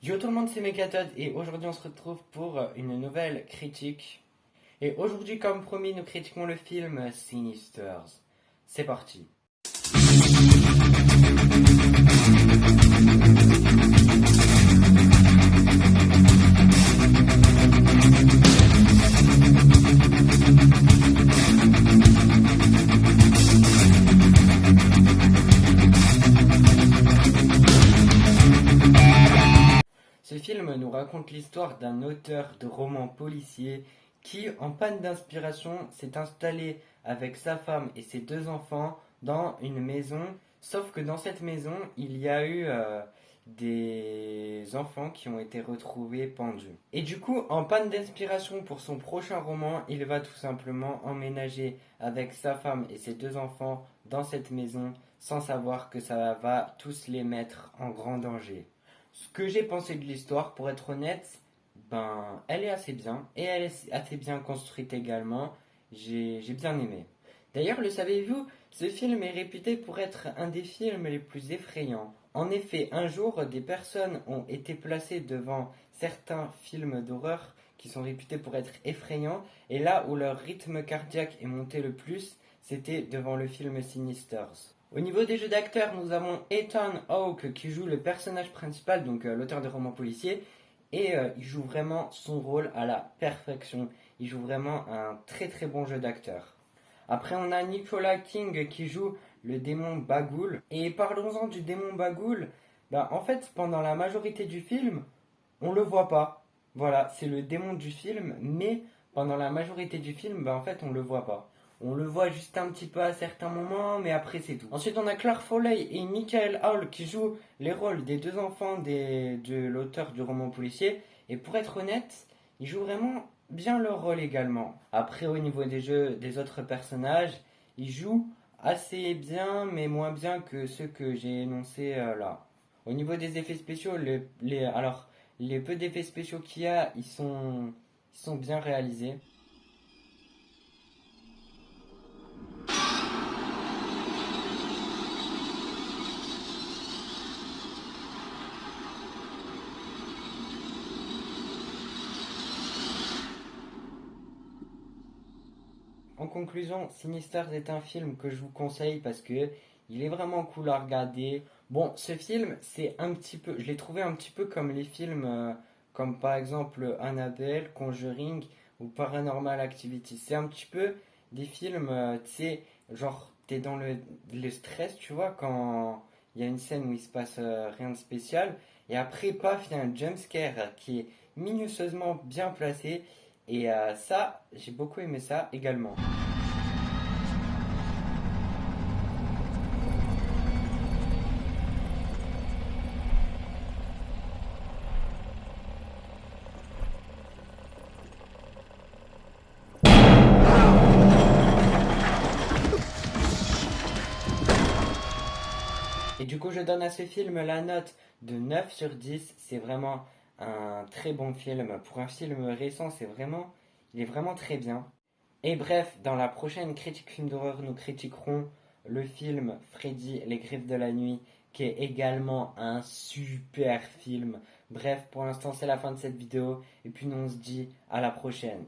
Yo tout le monde, c'est Mécathode et aujourd'hui on se retrouve pour une nouvelle critique. Et aujourd'hui, comme promis, nous critiquons le film Sinisters. C'est parti. Ce film nous raconte l'histoire d'un auteur de romans policiers qui, en panne d'inspiration, s'est installé avec sa femme et ses deux enfants dans une maison. Sauf que dans cette maison, il y a eu des enfants qui ont été retrouvés pendus. Et du coup, en panne d'inspiration pour son prochain roman, il va tout simplement emménager avec sa femme et ses deux enfants dans cette maison sans savoir que ça va tous les mettre en grand danger. Ce que j'ai pensé de l'histoire, pour être honnête, ben, elle est assez bien et elle est assez bien construite également. J'ai bien aimé. D'ailleurs, le savez-vous, ce film est réputé pour être un des films les plus effrayants. En effet, un jour, des personnes ont été placées devant certains films d'horreur qui sont réputés pour être effrayants, et là où leur rythme cardiaque est monté le plus, c'était devant le film Sinisters. Au niveau des jeux d'acteurs, nous avons Ethan Hawke qui joue le personnage principal, donc l'auteur de romans policiers, et il joue vraiment son rôle à la perfection. Il joue vraiment un très très bon jeu d'acteur. Après, on a Nicolas King qui joue le démon Bagoul. Et parlons-en du démon Bagoul. Bah, en fait, pendant la majorité du film, on le voit pas. Voilà, c'est le démon du film, mais pendant la majorité du film, bah, en fait, on le voit pas. On le voit juste un petit peu à certains moments, mais après c'est tout. Ensuite, on a Claire Foley et Michael Hall qui jouent les rôles des deux enfants de l'auteur du roman policier. Et pour être honnête, ils jouent vraiment bien leur rôle également. Après, au niveau des jeux des autres personnages, ils jouent assez bien, mais moins bien que ceux que j'ai énoncés là. Au niveau des effets spéciaux, alors, les peu d'effets spéciaux qu'il y a, ils sont bien réalisés. En conclusion, Sinister est un film que je vous conseille parce que il est vraiment cool à regarder. Bon, ce film, c'est un petit peu, je l'ai trouvé un petit peu comme les films comme par exemple Annabelle, Conjuring ou Paranormal Activity. C'est un petit peu des films, tu sais, genre t'es dans le stress, tu vois, quand il y a une scène où il se passe rien de spécial et après, paf, il y a un jump scare qui est minutieusement bien placé et ça, j'ai beaucoup aimé ça également. Et du coup, je donne à ce film la note de 9 sur 10. C'est vraiment un très bon film. Pour un film récent, il est vraiment très bien. Et bref, dans la prochaine critique film d'horreur, nous critiquerons le film Freddy, les griffes de la nuit, qui est également un super film. Bref, pour l'instant, c'est la fin de cette vidéo. Et puis nous, on se dit à la prochaine.